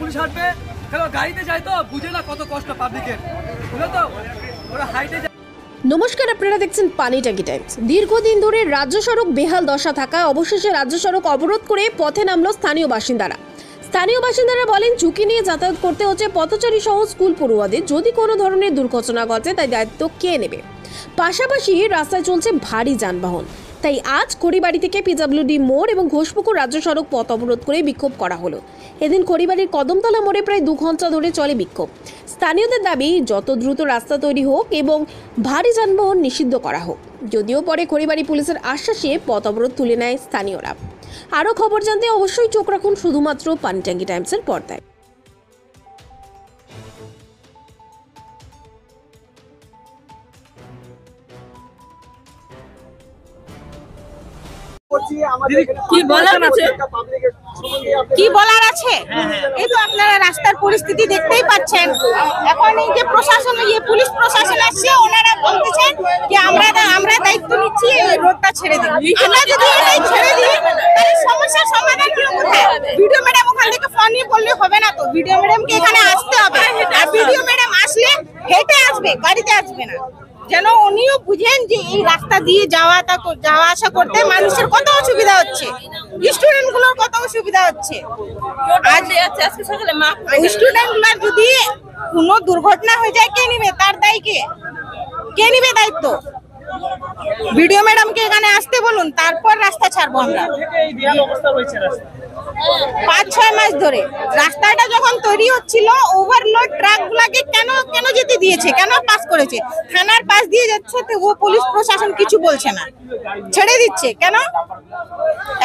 Police হাঁটবে, গাড়িতে যায় তো বুঝে না কত কষ্ট পাবলিকের, বুঝলো তো, ওরা হাইটে যায়। নমস্কার, আপনারা দেখছেন পানি ট্যাঙ্কি টাইমস। দীর্ঘদিন ধরে রাজ্য সড়ক বেহাল দশা থাকা অবশেষে রাজ্য সড়ক অবরোধ করে পথে নামলো স্থানীয় বাসিন্দারা। বলেন ঝুঁকি নিয়ে যাতায়াত করতে হচ্ছে পথচারী সহ স্কুল পড়ুয়াদের। যদি কোনো ধরনের দুর্ঘটনা ঘটে তাই দায়িত্ব কে নেবে? পাশাপাশি রাস্তায় চলছে ভারী যানবাহন, তাই আজ খড়িবাড়ি থেকে পিডব্লিউডি মোড় এবং ঘোষপুকুর রাজ্য সড়ক পথ অবরোধ করে বিক্ষোভ করা হলো। এদিন খড়িবাড়ির কদমতলা মোড়ে প্রায় 2 ঘন্টা ধরে চলে বিক্ষোভ। স্থানীয়দের দাবি যত দ্রুত রাস্তা তৈরি হোক এবং ভারী যানবাহন নিষিদ্ধ করা হোক। যদিও পরে খড়িবাড়ি পুলিশের আশ্বাসে পথ অবরোধ তুলে নেয় স্থানীয়রা। আরও খবর জানতে অবশ্যই চোখ রাখুন শুধুমাত্র পানি ট্যাঙ্কি টাইমসের পর্দায়। কি বলার আছে? এই তো আপনারা রাস্তার পরিস্থিতি দেখতেই পাচ্ছেন। এখন এই যে প্রশাসন, পুলিশ প্রশাসন আসছে, ওনারা বলতেছেন যে আমরা দায়িত্ব নিচ্ছি, রোডটা ছেড়ে দিন। আমরা যদি এটাই ছেড়ে দিই তাহলে সমস্যার সমাধান কি কোথায়? ভিডিও ম্যাডাম ওখান থেকে ফোন নিয়ে বললে হবে না তো, ভিডিও ম্যাডামকে এখানে আসতে হবে। আর ভিডিও ম্যাডাম আসলে হেঁটে আসবে, গাড়িতে আসবে না, যেন উনিও বুঝেন যে এই রাস্তা দিয়ে যাওয়া আসা করতে মানুষের কত অসুবিধা হচ্ছে, স্টুডেন্ট গুলোর কত অসুবিধা হচ্ছে। স্টুডেন্ট গুলার যদি কোনো দুর্ঘটনা হয়ে যায় কে নিবে তার দায়? কে নিবে দায়িত্ব? ভিডিও ম্যাডামকে এখানে আসতে বলুন, তারপর রাস্তা ছাড়বো আমরা। 5-6 মাস ধরে রাস্তাটা যখন তৈরি হচ্ছিল, ওভারলোড ট্রাক গুলাকে কেন যেতে দিয়েছে, কেন পাস করেছে? থানার পাশ দিয়ে যাচ্ছে, তো ও পুলিশ প্রশাসন কিছু বলছে না, ছেড়ে দিচ্ছে কেন?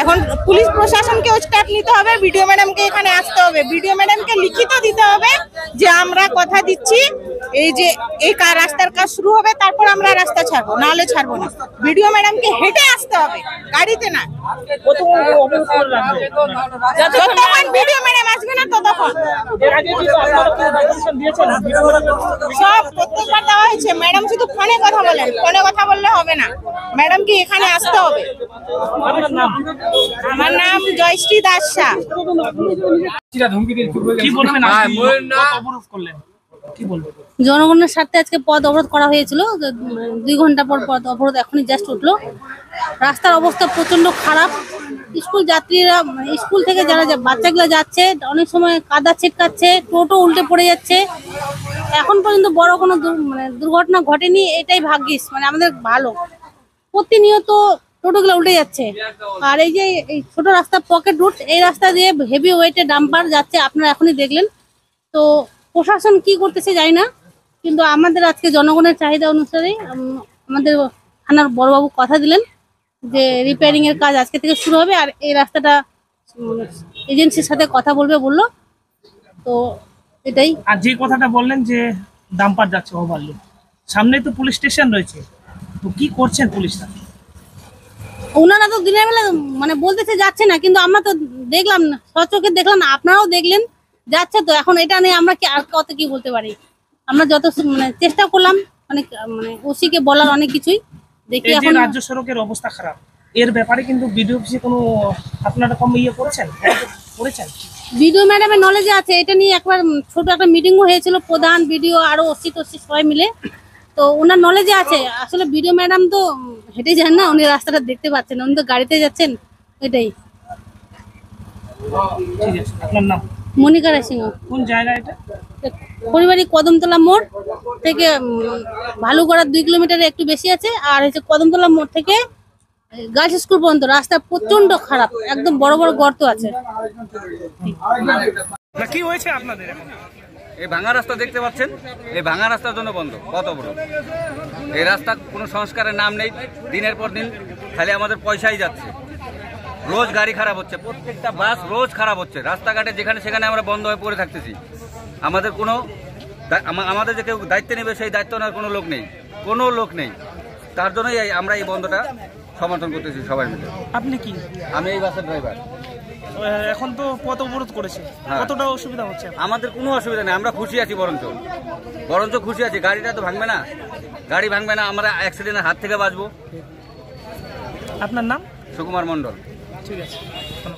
এখন পুলিশ প্রশাসনকে স্টেপ নিতে হবে, ভিডিও ম্যাডামকে এখানে আসতে হবে, ভিডিও ম্যাডামকে লিখিত দিতে হবে যে আমরা কথা দিচ্ছি এই যে এই রাস্তার কাজ শুরু হবে, তারপর আমরা রাস্তা ছাড়বো, নাহলে ছাড়বো না। ভিডিও ম্যাডামকে হেঁটে আসতে হবে, গাড়িতে না। যতক্ষণ ভিডিও ম্যাডাম আসবে না ততক্ষণ সব প্রত্যেকবার দেওয়া হয়েছে। ম্যাডাম শুধু ফোনে কথা বলেন, ফোনে কথা বললে হবে না, ম্যাডামকে এখানে আসতে হবে। আমার নাম জয়শ্রী দাস শাহ। জনগণের স্বার্থে আজকে পথ অবরোধ করা হয়েছিল। 2 ঘন্টা পর পথ অবরোধ এখনই জাস্ট উঠলো। রাস্তার অবস্থা প্রচন্ড খারাপ। স্কুল যাত্রীরা, স্কুল থেকে যারা বাচ্চাগুলো যাচ্ছে, অনেক সময় কাদা ছিটকাচ্ছে, টোটো উল্টে পড়ে যাচ্ছে। এখন পর্যন্ত বড় কোনো দুর্ঘটনা ঘটেনি, এটাই ভাগ্যিস, আমাদের ভালো। প্রতিনিয়ত টোটোগুলো উল্টে যাচ্ছে। আর এই যে এই ছোট রাস্তা পকেট রুট, এই রাস্তা দিয়ে হেভি ওয়েটে ডাম্পার যাচ্ছে, আপনারা এখনই দেখলেন। তো প্রশাসন কি করতেছে জানি না, কিন্তু আমাদের আজকে জনগণের চাহিদা অনুসারে আমাদের থানার বড়বাবু কথা দিলেন যে রিপেয়ারিং এর কাজ আজকে থেকে শুরু হবে, আর এই রাস্তাটা এজেন্সির সাথে কথা বললো। তো এটাই। আর যে কথাটা বললেন যে ডাম্পার যাচ্ছে ওভারলোড, সামনে তো পুলিশ স্টেশন রয়েছে, তো কি করছেন পুলিশরা? ওনারা তো দিনের বেলা বলতেছে যাচ্ছে না, কিন্তু আমরা তো দেখলাম না, সচক্ষে দেখলাম না, আপনারাও দেখলেন যাচ্ছে। তো এখন এটা নিয়ে আমরা আর কত কি বলতে পারি? আমরা যত চেষ্টা করলাম ওসিকে বলার অনেক কিছুই দেখি। এখন রাজ্য সড়কের অবস্থা খারাপ, এর ব্যাপারে কিন্তু ভিডিও অফিসে কোনো আপনারা কম করেছেন? ভিডিও ম্যাডামের নলেজে আছে, এটা নিয়ে একবার ছোট একটা মিটিংও হয়েছিল, প্রধান, ভিডিও আরো ওসি সবাই মিলে। তো ওনার নলেজে আছে। আসলে ভিডিও ম্যাডাম তো হেঁটে যান না, উনি রাস্তাটা দেখতে পাচ্ছেন, উনি তো গাড়িতে যাচ্ছেন। এটাই। আপনার নাম? মনিকা রায়সিংহ। কোন জায়গা এটা? খড়িবাড়ি কদমতলা মোড় থেকে ভালুগড়া 2 কিলোমিটারে একটু বেশি আছে। আর হচ্ছে কদমতলা মোড় থেকে গার্লস স্কুল পর্যন্ত রাস্তা প্রচন্ড খারাপ, একদম বড় বড় গর্ত আছে। কি হয়েছে আপনাদের? এই ভাঙা রাস্তা দেখতে পাচ্ছেন, এই ভাঙা রাস্তার জন্য বন্ধ পথ অবরোধ। এই রাস্তা কোনো সংস্কারের নাম নেই, দিনের পর দিন খালি আমাদের পয়সাই যাচ্ছে। রোজ গাড়ি খারাপ হচ্ছে, প্রত্যেকটা বাস রোজ খারাপ হচ্ছে। রাস্তাঘাটে যেখানে সেখানে আমরা বন্ধ হয়ে পড়ে থাকতেছি। আমাদের যে কেউ দায়িত্ব নেবে সেই দায়িত্ব নেওয়ার কোনো লোক নেই। তার জন্যই আমরা এই বন্ধটা সমর্থন করতেছি সবাই মিলে। আপনি কি? আমি এই বাসের ড্রাইভার। এখন তো পথ অবরোধ করেছে, কতটা অসুবিধা হচ্ছে? আমাদের কোনো অসুবিধা নেই, আমরা খুশি আছি, বরঞ্চ খুশি আছি। গাড়িটা তো ভাঙবে না, গাড়ি ভাঙবে না, আমরা অ্যাক্সিডেন্টের হাত থেকে বাঁচবো। আপনার নাম? সুকুমার মণ্ডল। ঠিক আছে।